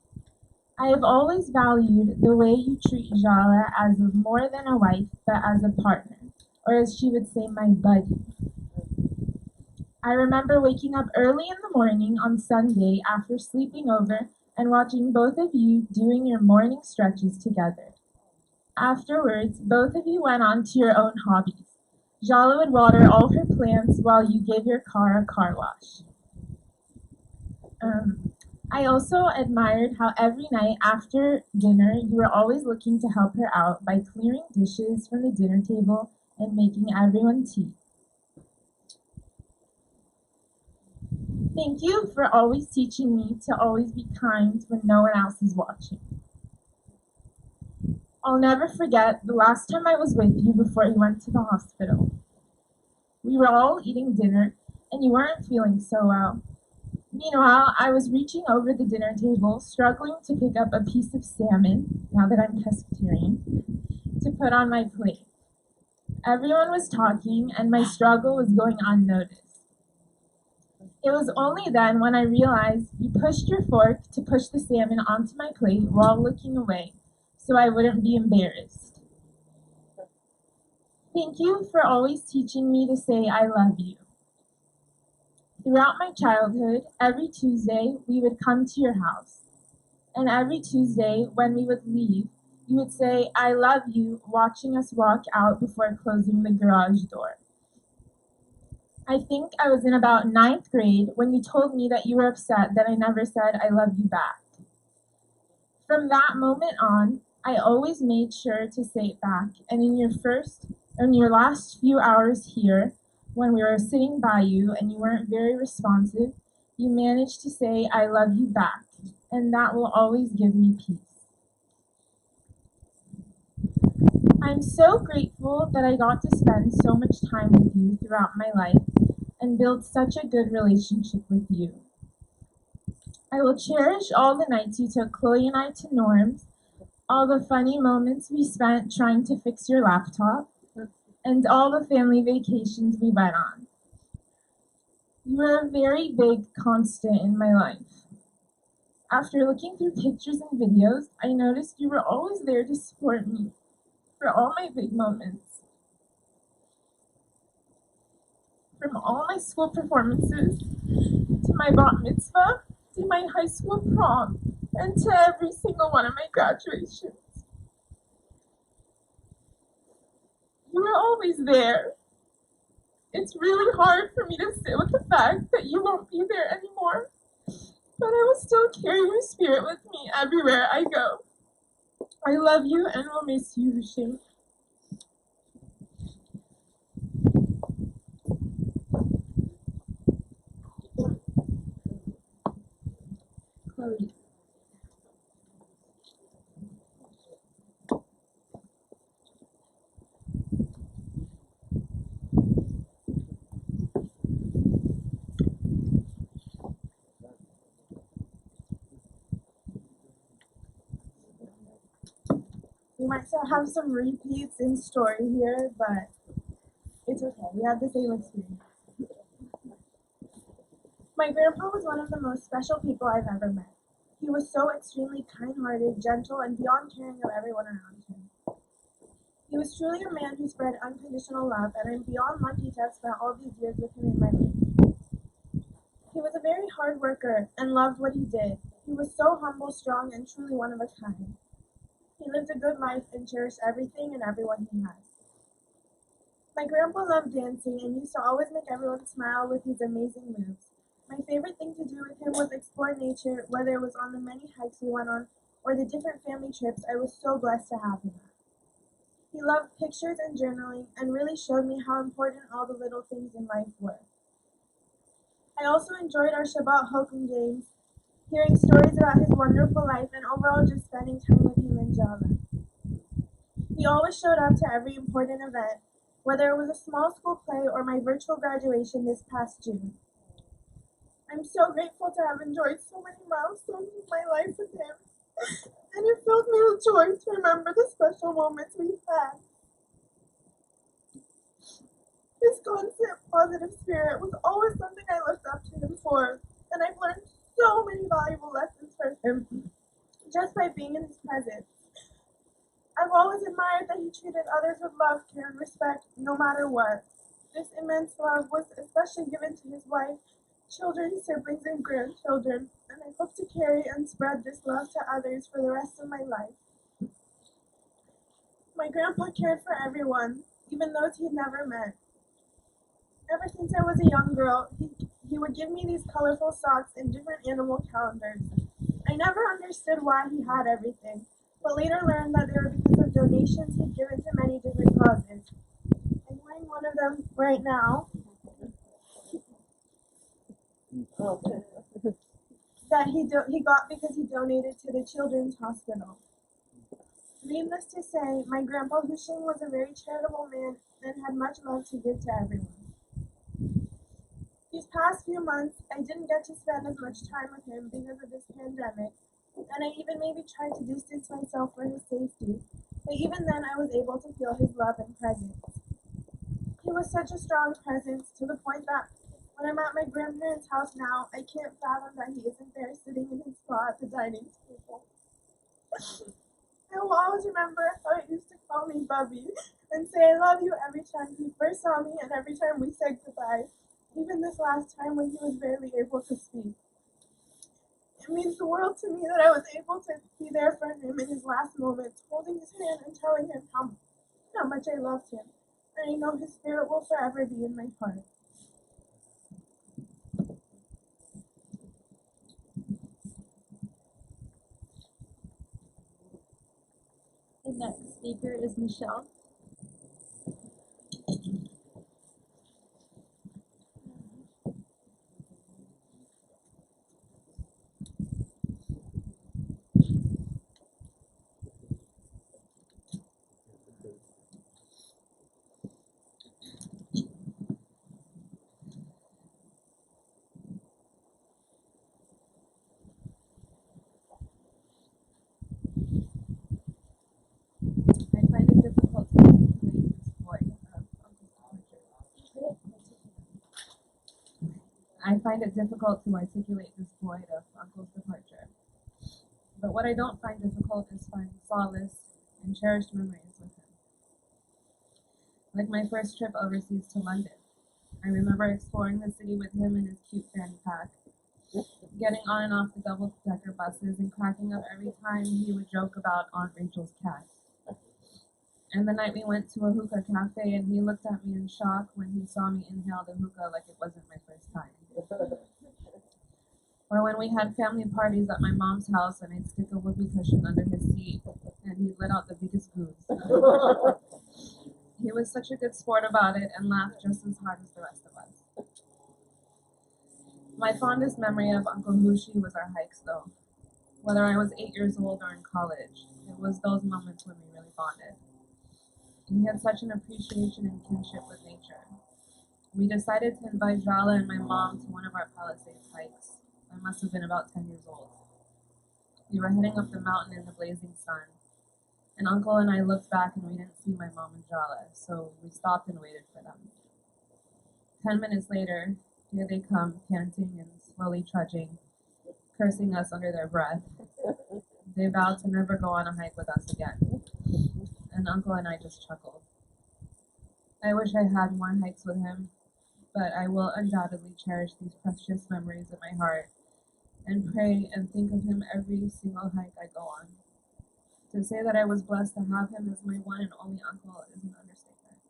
I have always valued the way you treat Jala as more than a wife, but as a partner, or as she would say, my buddy. I remember waking up early in the morning on Sunday after sleeping over and watching both of you doing your morning stretches together. Afterwards, both of you went on to your own hobbies. Jala would water all her plants while you gave your car a car wash. I also admired how every night after dinner you were always looking to help her out by clearing dishes from the dinner table and making everyone tea. Thank you for always teaching me to always be kind when no one else is watching. I'll never forget the last time I was with you before you went to the hospital. We were all eating dinner and you weren't feeling so well. Meanwhile, I was reaching over the dinner table, struggling to pick up a piece of salmon, now that I'm pescatarian, to put on my plate. Everyone was talking and my struggle was going unnoticed. It was only then when I realized you pushed your fork to push the salmon onto my plate while looking away, so I wouldn't be embarrassed. Thank you for always teaching me to say I love you. Throughout my childhood, every Tuesday we would come to your house. And every Tuesday when we would leave, you would say, I love you, watching us walk out before closing the garage door. I think I was in about 9th grade when you told me that you were upset that I never said I love you back. From that moment on, I always made sure to say it back, and in your last few hours here, when we were sitting by you and you weren't very responsive, you managed to say I love you back, and that will always give me peace. I'm so grateful that I got to spend so much time with you throughout my life and build such a good relationship with you. I will cherish all the nights you took Chloe and I to Norm's, all the funny moments we spent trying to fix your laptop, and all the family vacations we went on. You were a very big constant in my life. After looking through pictures and videos, I noticed you were always there to support me for all my big moments. From all my school performances, to my bat mitzvah, to my high school prom, and to every single one of my graduations. You were always there. It's really hard for me to sit with the fact that you won't be there anymore, but I will still carry your spirit with me everywhere I go. I love you and will miss you, Houshang. Chloe. We might still have some repeats in story here, but it's okay. We had the same experience. My grandpa was one of the most special people I've ever met. He was so extremely kind-hearted, gentle, and beyond caring of everyone around him. He was truly a man who spread unconditional love, and I'm beyond lucky to have spent all these years with him in my life. He was a very hard worker and loved what he did. He was so humble, strong, and truly one of a kind. He lived a good life and cherished everything and everyone he had. My grandpa loved dancing and used to always make everyone smile with his amazing moves. My favorite thing to do with him was explore nature, whether it was on the many hikes we went on or the different family trips I was so blessed to have him at. He loved pictures and journaling and really showed me how important all the little things in life were. I also enjoyed our Shabbat Hokum games, hearing stories about his wonderful life, and overall just spending time with him in Java. He always showed up to every important event, whether it was a small school play or my virtual graduation this past June. I'm so grateful to have enjoyed so many milestones in my life with him, and it fills me with joy to remember the special moments we've had. His constant positive spirit was always something I looked up to him for, and I've learned so many valuable lessons from him just by being in his presence. I've always admired that he treated others with love, care, and respect, no matter what. This immense love was especially given to his wife, children, siblings, and grandchildren, and I hope to carry and spread this love to others for the rest of my life. My grandpa cared for everyone, even those he'd never met. Ever since I was a young girl, he He would give me these colorful socks and different animal calendars. I never understood why he had everything, but later learned that they were because of donations he'd given to many different causes. I'm wearing one of them right now that he got because he donated to the Children's Hospital. Needless to say, my grandpa Houshang was a very charitable man and had much love to give to everyone. These past few months, I didn't get to spend as much time with him because of this pandemic, and I even maybe tried to distance myself for his safety, but even then I was able to feel his love and presence. He was such a strong presence to the point that when I'm at my grandparents' house now, I can't fathom that he isn't there sitting in his spot at the dining table. I will always remember how he used to call me Bubby and say I love you every time he first saw me and every time we said goodbye, even this last time when he was barely able to speak. It means the world to me that I was able to be there for him in his last moments, holding his hand and telling him how much I loved him, and I know his spirit will forever be in my heart. The next speaker is Michelle. I find it difficult to articulate this void of Uncle's departure. I find it difficult to articulate this void of Uncle's departure. But what I don't find difficult is finding solace and cherished memories with him. Like my first trip overseas to London. I remember exploring the city with him in his cute fanny pack, getting on and off the double-decker buses and cracking up every time he would joke about Aunt Rachel's cat. And the night we went to a hookah cafe and he looked at me in shock when he saw me inhale the hookah like it wasn't my first time. Or when we had family parties at my mom's house and I'd stick a whoopee cushion under his seat and he let out the biggest goose. He was such a good sport about it and laughed just as hard as the rest of us. My fondest memory of Uncle Houshi was our hikes though. Whether I was 8 years old or in college, it was those moments when we really bonded. He had such an appreciation and kinship with nature. We decided to invite Jala and my mom to one of our Palisades hikes. I must have been about 10 years old. We were heading up the mountain in the blazing sun, and Uncle and I looked back and we didn't see my mom and Jala, so we stopped and waited for them. 10 minutes later, here they come, panting and slowly trudging, cursing us under their breath. They vowed to never go on a hike with us again, and Uncle and I just chuckled. I wish I had more hikes with him, but I will undoubtedly cherish these precious memories in my heart and pray and think of him every single hike I go on. To say that I was blessed to have him as my one and only uncle is an understatement.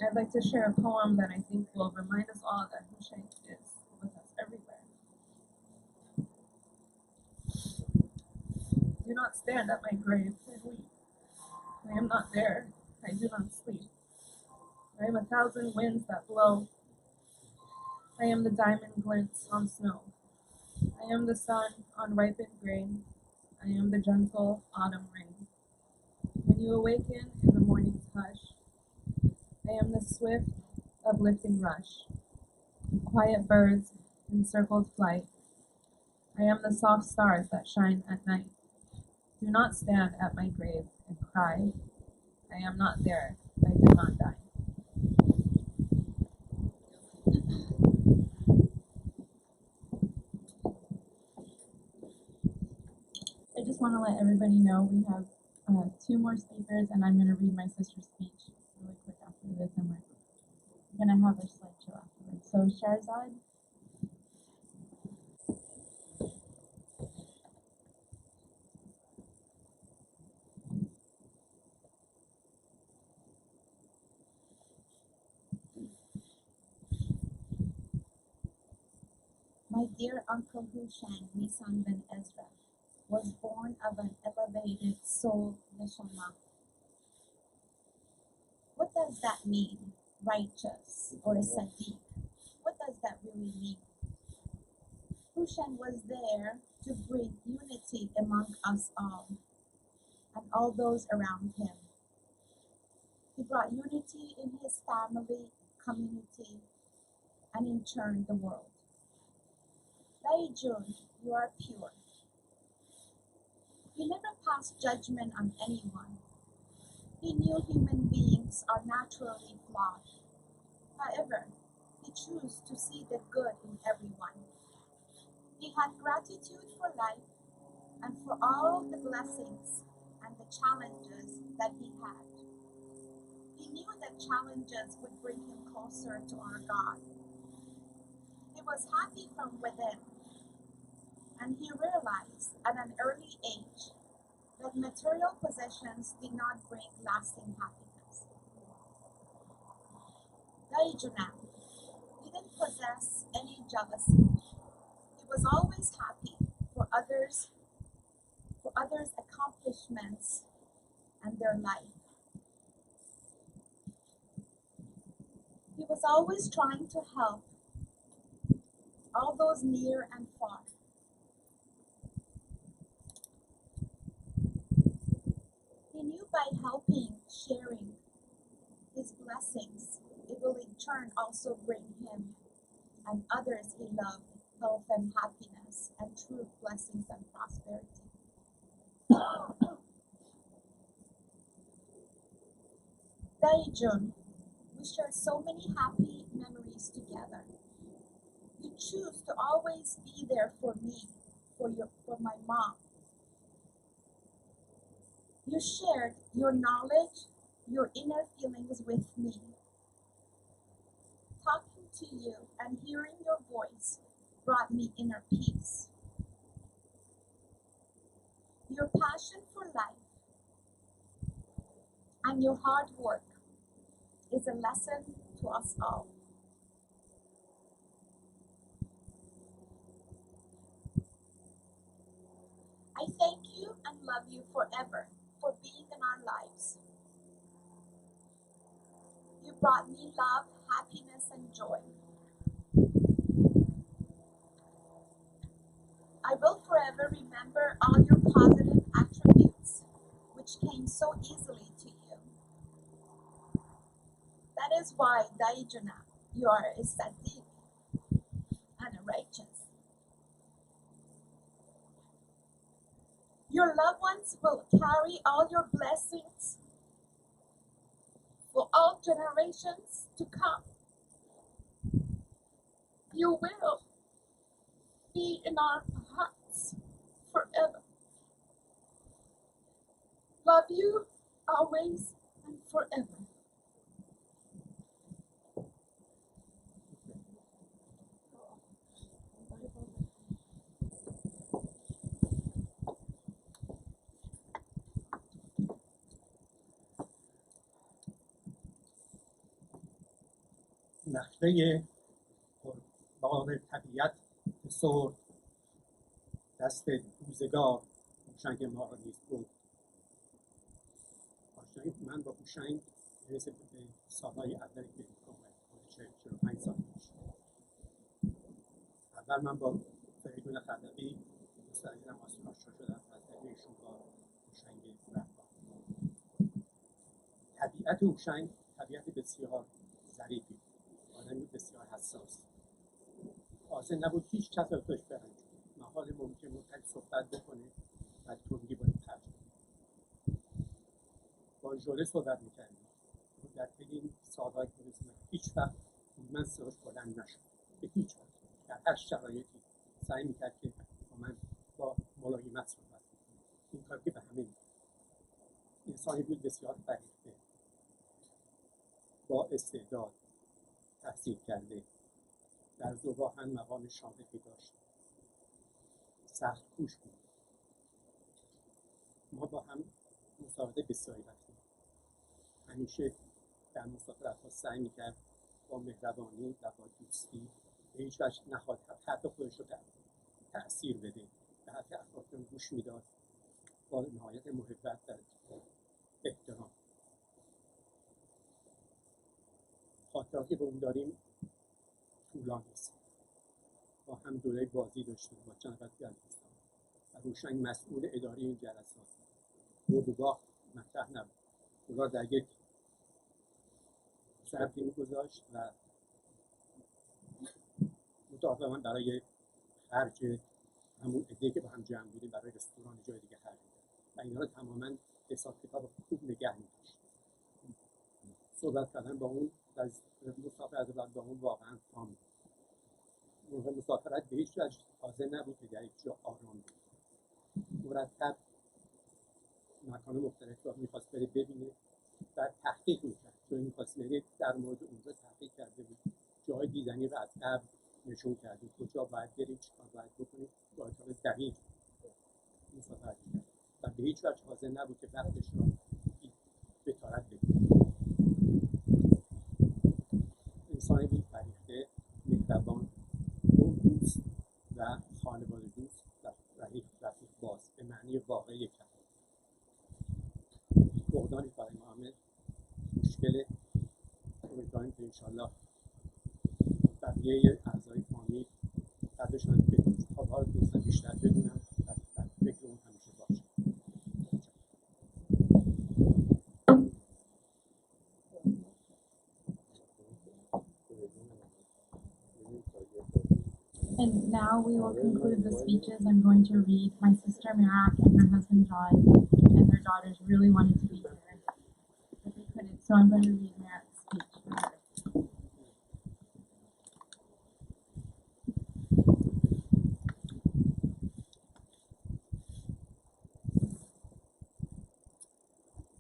I'd like to share a poem that I think will remind us all that Houshang is with us everywhere. Do not stand at my grave and weep. I am not there. I do not sleep. I am 1,000 winds that blow. I am the diamond glints on snow. I am the sun on ripened grain. I am the gentle autumn rain. When you awaken in the morning's hush, I am the swift, uplifting rush. Quiet birds in circled flight. I am the soft stars that shine at night. Do not stand at my grave and cry. I am not there. I did not die. I just want to let everybody know we have 2 more speakers, and I'm going to read my sister's speech really quick after this, and we're going to have a slideshow afterwards. So, Sharzad. My dear Uncle Houshang, Nisan ben Ezra, was born of an elevated soul neshama. What does that mean? Righteous or a Sadiq? What does that really mean? Houshang was there to bring unity among us all and all those around him. He brought unity in his family, community, and in turn the world. Daijun, you are pure. He never passed judgment on anyone. He knew human beings are naturally flawed. However, he chose to see the good in everyone. He had gratitude for life and for all the blessings and the challenges that he had. He knew that challenges would bring him closer to our God. He was happy from within, and he realized at an early age that material possessions did not bring lasting happiness. Daijuna didn't possess any jealousy. He was always happy for others' accomplishments and their life. He was always trying to help all those near and far. He knew by helping, sharing his blessings, it will in turn also bring him and others he loved health and happiness and true blessings and prosperity. Daijun, we share so many happy memories together. You choose to always be there for me, for my mom. You shared your knowledge, your inner feelings with me. Talking to you and hearing your voice brought me inner peace. Your passion for life and your hard work is a lesson to us all. I thank you and love you forever for being in our lives. You brought me love, happiness, and joy. I will forever remember all your positive attributes, which came so easily to you. That is why, Daijuna, you are a Sadiq and a righteous. Your loved ones will carry all your blessings for all generations to come. You will be in our hearts forever. Love you always and forever. نخله بار طبیعت سرد دست روزگار هوشنگ ما را نیز بود. من با هوشنگ رسید به سالهای اولی که آمد 45 سال پیش. اول من با فریدون خلقی مستقیما آشنا شدم از طریق ایشون با هوشنگ رهبان. طبیعت هوشنگ طبیعت بسیار ظریفی، آدمی بسیار حساس. آسان نبود هیچ کس را داشت برنج محال ممکن بود صحبت بکنه و تنگی باید پرد با ژوله صحبت میکردیم. در طی این سالهای که هیچ وقت من صداش بلند نشد، به هیچ وقت در هر شرایطی سعی میکرد که من با ملایمت صحبت کنم. این کار که به همه می‌کنه. انسانی بود بسیار فرهیخته، با استعداد، تحصیل کرده، در ذوق‌ها مقام شاغلی داشت، سخت کوش بود. ما با هم مسابقه بسیاری رفتیم. همیشه در مسابقات سعی میکرد با مهربانی و با دوستی به هیچ وجه نخواد حتی خودش رو تأثیر بده، به حرف اطرافیان گوش میداد با نهایت محبت و احترام. خاطراتی که با اون داریم طولانی است. با هم دوره بازی داشتیم با چند نفر از دوستان و هوشنگ مسئول اداری این جلسات. برد و باخت مطرح نبود، اونا در یک ظرفی می‌گذاشت و متعاقباً برای خرج همون عده‌ای که با هم جمع بودیم برای رستوران جای دیگه خرج می‌کرد و اینا رو تماماً حساب کتاب خوب نگه می‌داشت. صحبت کردن با اون از مسافرت با اون واقعاً کام موقع مسافرت به هیچ وجه حاضر نبود که در یک جا آرام بود. مرتب مکان مختلف رو می‌خواست بره ببینه و تحقیق می‌کرد. چون می‌خواست بره در مورد اونجا تحقیق کرده بود، جای دیدنی رو از قبل نشون کرده، کجا باید بریم، چیکار باید بکنیم، با اطلاع دقیق مسافرت کرد و به هیچ وجه حاضر نبود که وقتش رو بتارت بگیره. انسانی بود فریخته، مهربان، دوست و خانواده دوست و رفیق باز به معنی واقعی کلمه. فقدانی برای ما مشکل. امیدواریم که انشالله بقیه اعضای فامیل قدرشان که خوابها رو دوستان بیشتر بدونن و در فکر اون همیشه باشن. And now we will conclude the speeches. I'm going to read. My sister Merak and her husband John and their daughters really wanted to be here, but they couldn't. So I'm going to read Merak's speech.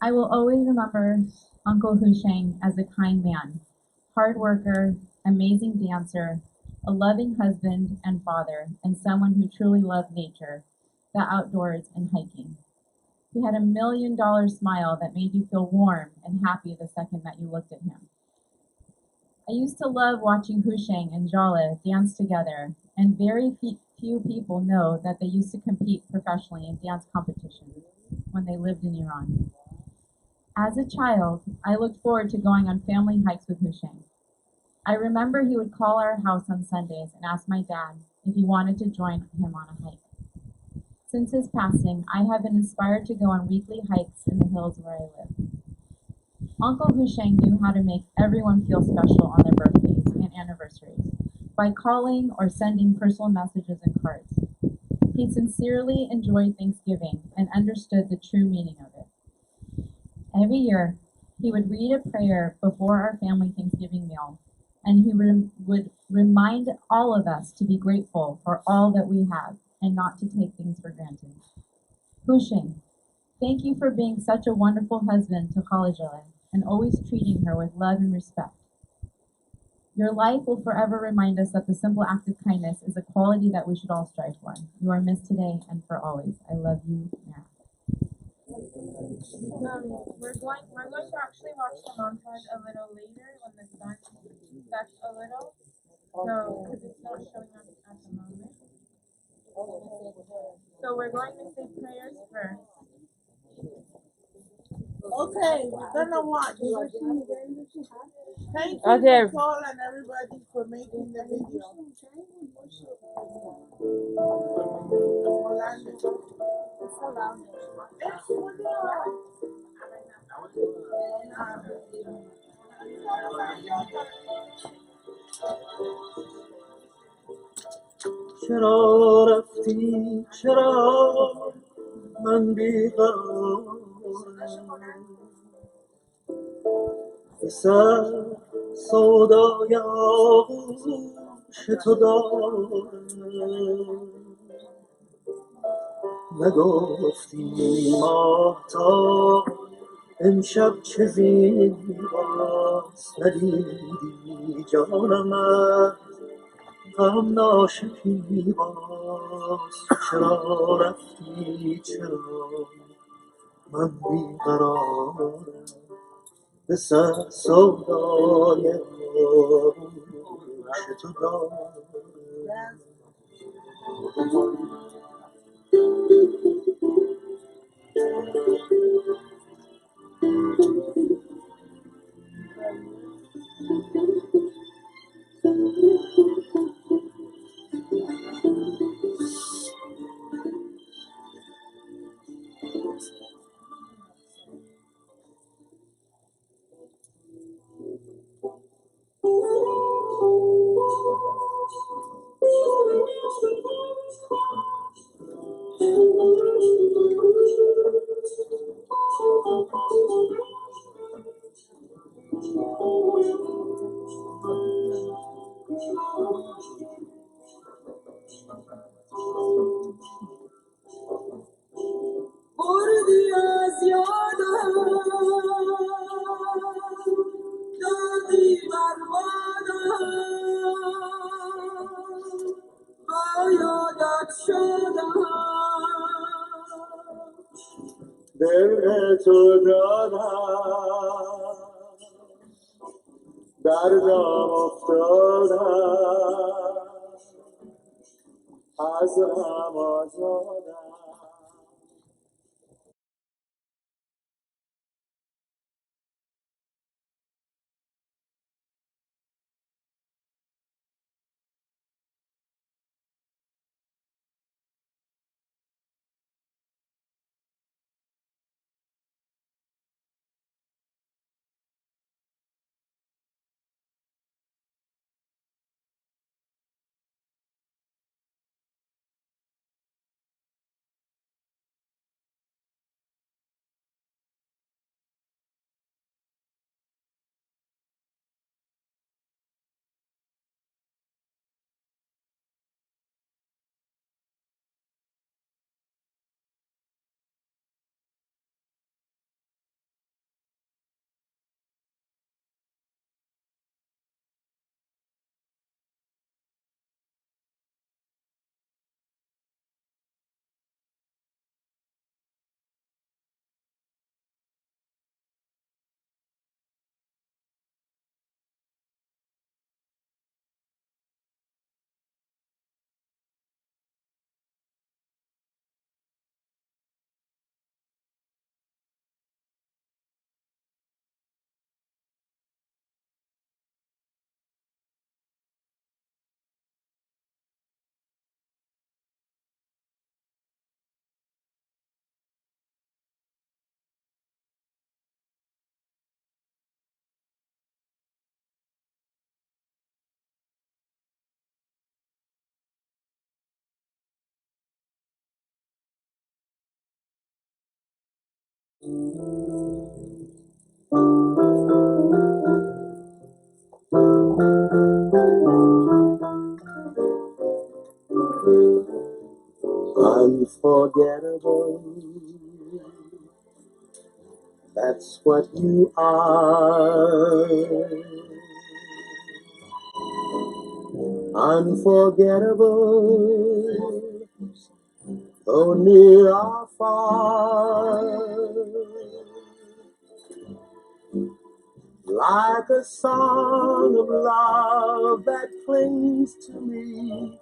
I will always remember Uncle Houshang as a kind man, hard worker, amazing dancer, a loving husband and father, and someone who truly loved nature, the outdoors, and hiking. He had $1 million smile that made you feel warm and happy the second that you looked at him. I used to love watching Houshang and Jala dance together, and very few people know that they used to compete professionally in dance competitions when they lived in Iran. As a child, I looked forward to going on family hikes with Houshang. I remember he would call our house on Sundays and ask my dad if he wanted to join him on a hike. Since his passing, I have been inspired to go on weekly hikes in the hills where I live. Uncle Houshang knew how to make everyone feel special on their birthdays and anniversaries by calling or sending personal messages and cards. He sincerely enjoyed Thanksgiving and understood the true meaning of it. Every year, he would read a prayer before our family Thanksgiving meal, and he would remind all of us to be grateful for all that we have and not to take things for granted. Houshang, thank you for being such a wonderful husband to Khalajale and always treating her with love and respect. Your life will forever remind us that the simple act of kindness is a quality that we should all strive for. You are missed today and for always. I love you, Mara. We're going to actually watch the montage a little later when the sun sets a little. So, because it's not showing up at the moment. So we're going to say prayers first. Okay, we're gonna watch. Thank you, Nicole, and everybody for making the video. چرا رفتی چرا من بیقرارم به سر سودای آغوش تو دارم نگفتی ماهتاب امشب چه زیباست ندیدی جانم غم ناشکیباست چرا رفتی چرا من بیقرارم به سر سودای درد تو دارم. بردی از یادم دادی بربادم با یادت شدم دل تو دادم دردم افتادم از غم آزادم. Unforgettable, that's what you are. Unforgettable, though near or far. Like a song of love that clings to me,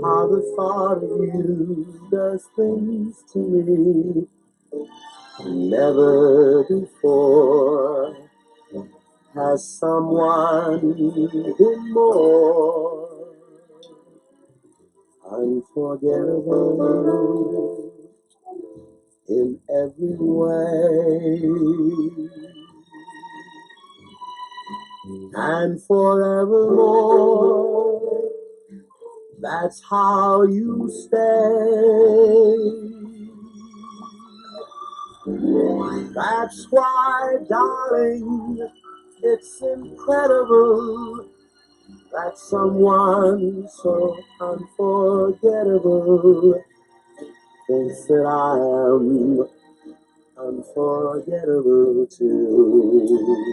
how the thought of you does things to me. Never before has someone been more unforgettable in every way. And forevermore, that's how you stay. That's why, darling, it's incredible that someone so unforgettable thinks that I am unforgettable too.